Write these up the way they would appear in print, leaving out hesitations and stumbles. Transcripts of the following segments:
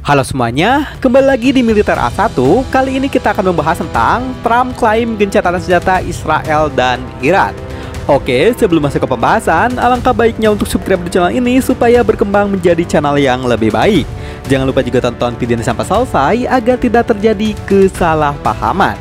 Halo semuanya, kembali lagi di Militer A1. Kali ini kita akan membahas tentang Trump klaim gencatan senjata Israel dan Iran. Oke, sebelum masuk ke pembahasan, alangkah baiknya untuk subscribe di channel ini supaya berkembang menjadi channel yang lebih baik. Jangan lupa juga tonton video ini sampai selesai agar tidak terjadi kesalahpahaman.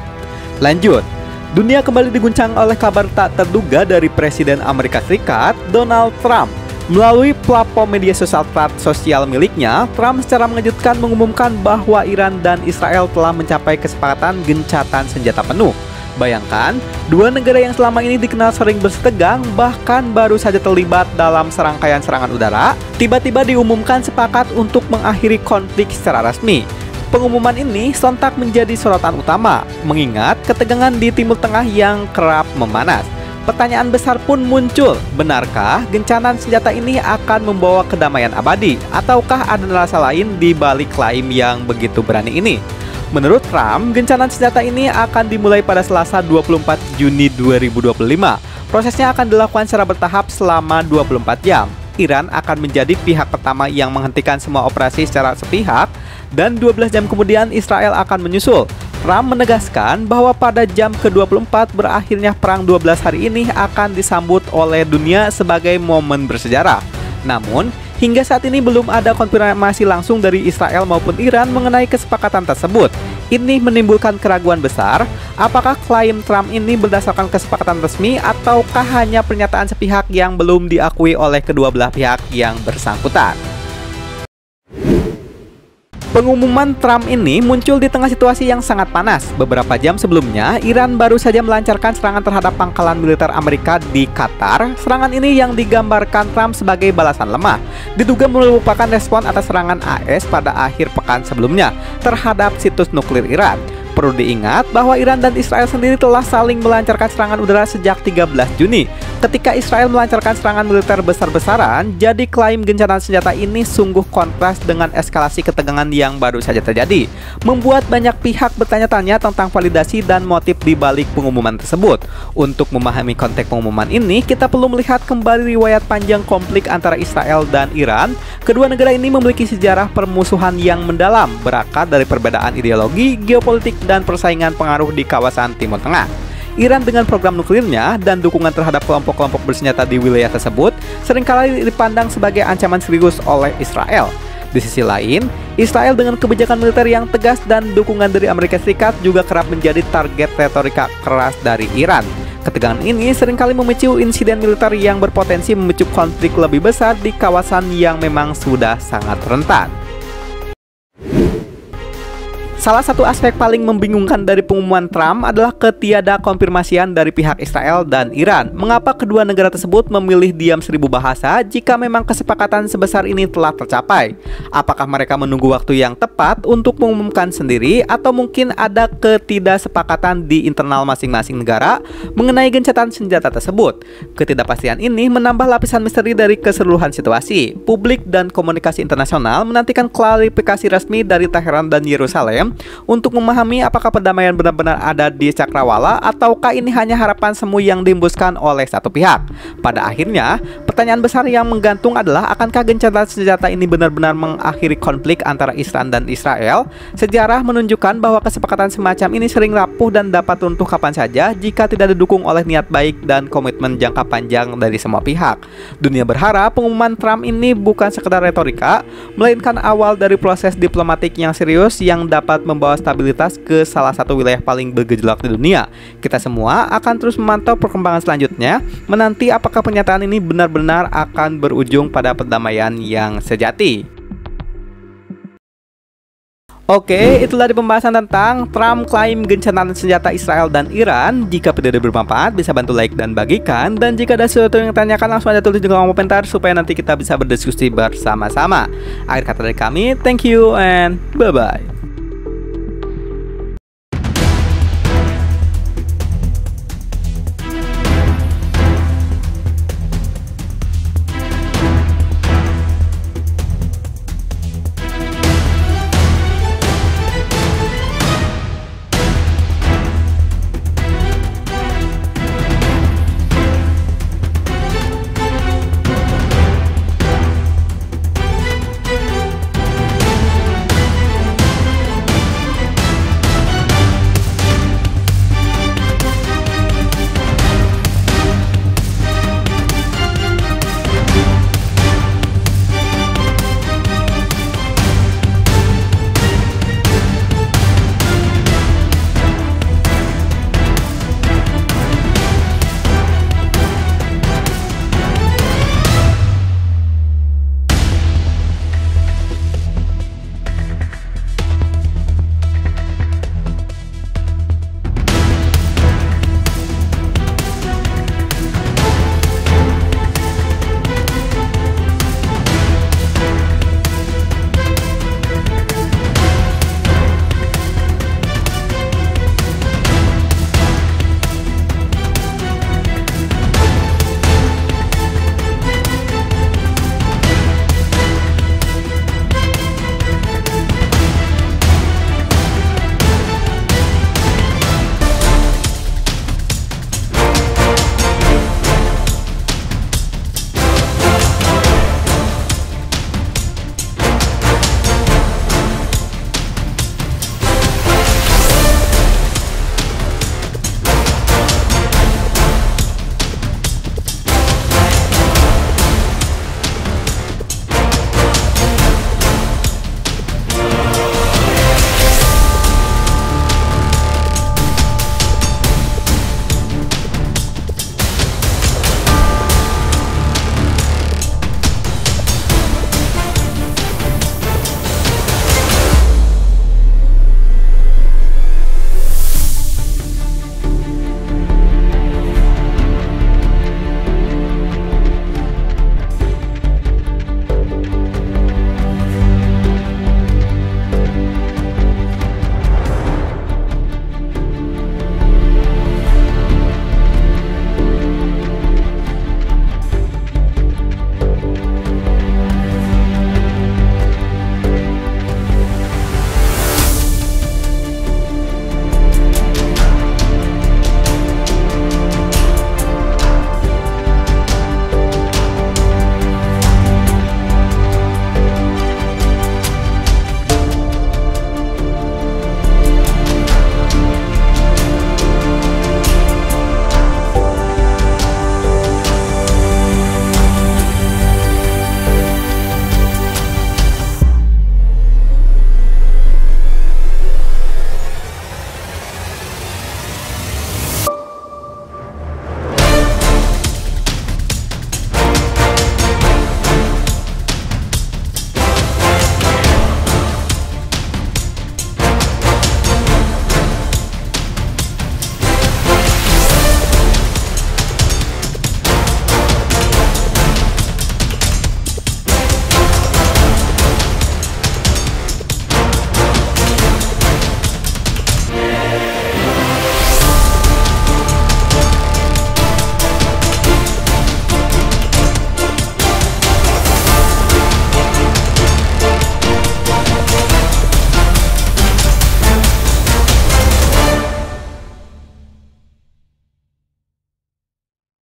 Lanjut, dunia kembali diguncang oleh kabar tak terduga dari Presiden Amerika Serikat, Donald Trump. Melalui platform media sosial miliknya, Trump secara mengejutkan mengumumkan bahwa Iran dan Israel telah mencapai kesepakatan gencatan senjata penuh. Bayangkan, dua negara yang selama ini dikenal sering bersetegang, bahkan baru saja terlibat dalam serangkaian serangan udara, tiba-tiba diumumkan sepakat untuk mengakhiri konflik secara resmi. Pengumuman ini sontak menjadi sorotan utama, mengingat ketegangan di Timur Tengah yang kerap memanas. Pertanyaan besar pun muncul, benarkah gencatan senjata ini akan membawa kedamaian abadi? Ataukah ada rasa lain di balik klaim yang begitu berani ini? Menurut Trump, gencatan senjata ini akan dimulai pada Selasa 24 Juni 2025. Prosesnya akan dilakukan secara bertahap selama 24 jam. Iran akan menjadi pihak pertama yang menghentikan semua operasi secara sepihak, dan 12 jam kemudian Israel akan menyusul. Trump menegaskan bahwa pada jam ke-24 berakhirnya perang 12 hari ini akan disambut oleh dunia sebagai momen bersejarah. Namun, hingga saat ini belum ada konfirmasi langsung dari Israel maupun Iran mengenai kesepakatan tersebut. Ini menimbulkan keraguan besar, apakah klaim Trump ini berdasarkan kesepakatan resmi ataukah hanya pernyataan sepihak yang belum diakui oleh kedua belah pihak yang bersangkutan. Pengumuman Trump ini muncul di tengah situasi yang sangat panas. Beberapa jam sebelumnya, Iran baru saja melancarkan serangan terhadap pangkalan militer Amerika di Qatar. Serangan ini yang digambarkan Trump sebagai balasan lemah, diduga merupakan respon atas serangan AS pada akhir pekan sebelumnya terhadap situs nuklir Iran. Perlu diingat bahwa Iran dan Israel sendiri telah saling melancarkan serangan udara sejak 13 Juni. Ketika Israel melancarkan serangan militer besar-besaran, jadi klaim gencatan senjata ini sungguh kontras dengan eskalasi ketegangan yang baru saja terjadi, membuat banyak pihak bertanya-tanya tentang validasi dan motif di balik pengumuman tersebut. Untuk memahami konteks pengumuman ini, kita perlu melihat kembali riwayat panjang konflik antara Israel dan Iran. Kedua negara ini memiliki sejarah permusuhan yang mendalam, berakar dari perbedaan ideologi, geopolitik, dan persaingan pengaruh di kawasan Timur Tengah. Iran dengan program nuklirnya dan dukungan terhadap kelompok-kelompok bersenjata di wilayah tersebut seringkali dipandang sebagai ancaman serius oleh Israel. Di sisi lain, Israel dengan kebijakan militer yang tegas dan dukungan dari Amerika Serikat juga kerap menjadi target retorika keras dari Iran. Ketegangan ini seringkali memicu insiden militer yang berpotensi memicu konflik lebih besar di kawasan yang memang sudah sangat rentan. Salah satu aspek paling membingungkan dari pengumuman Trump adalah ketiada konfirmasian dari pihak Israel dan Iran. Mengapa kedua negara tersebut memilih diam seribu bahasa jika memang kesepakatan sebesar ini telah tercapai? Apakah mereka menunggu waktu yang tepat untuk mengumumkan sendiri, atau mungkin ada ketidaksepakatan di internal masing-masing negara mengenai gencatan senjata tersebut? Ketidakpastian ini menambah lapisan misteri dari keseluruhan situasi. Publik dan komunikasi internasional menantikan klarifikasi resmi dari Teheran dan Yerusalem untuk memahami apakah perdamaian benar-benar ada di cakrawala ataukah ini hanya harapan semu yang dihembuskan oleh satu pihak. Pada akhirnya, pertanyaan besar yang menggantung adalah akankah gencatan senjata ini benar-benar mengakhiri konflik antara Iran dan Israel? Sejarah menunjukkan bahwa kesepakatan semacam ini sering rapuh dan dapat runtuh kapan saja jika tidak didukung oleh niat baik dan komitmen jangka panjang dari semua pihak. Dunia berharap pengumuman Trump ini bukan sekedar retorika, melainkan awal dari proses diplomatik yang serius yang dapat membawa stabilitas ke salah satu wilayah paling bergejolak di dunia. Kita semua akan terus memantau perkembangan selanjutnya, menanti apakah pernyataan ini benar-benar akan berujung pada perdamaian yang sejati. Oke, itulah di pembahasan tentang Trump klaim gencatan senjata Israel dan Iran. Jika video bermanfaat, bisa bantu like dan bagikan. Dan jika ada sesuatu yang ditanyakan, langsung aja tulis di kolom komentar supaya nanti kita bisa berdiskusi bersama-sama. Akhir kata dari kami, thank you and bye-bye.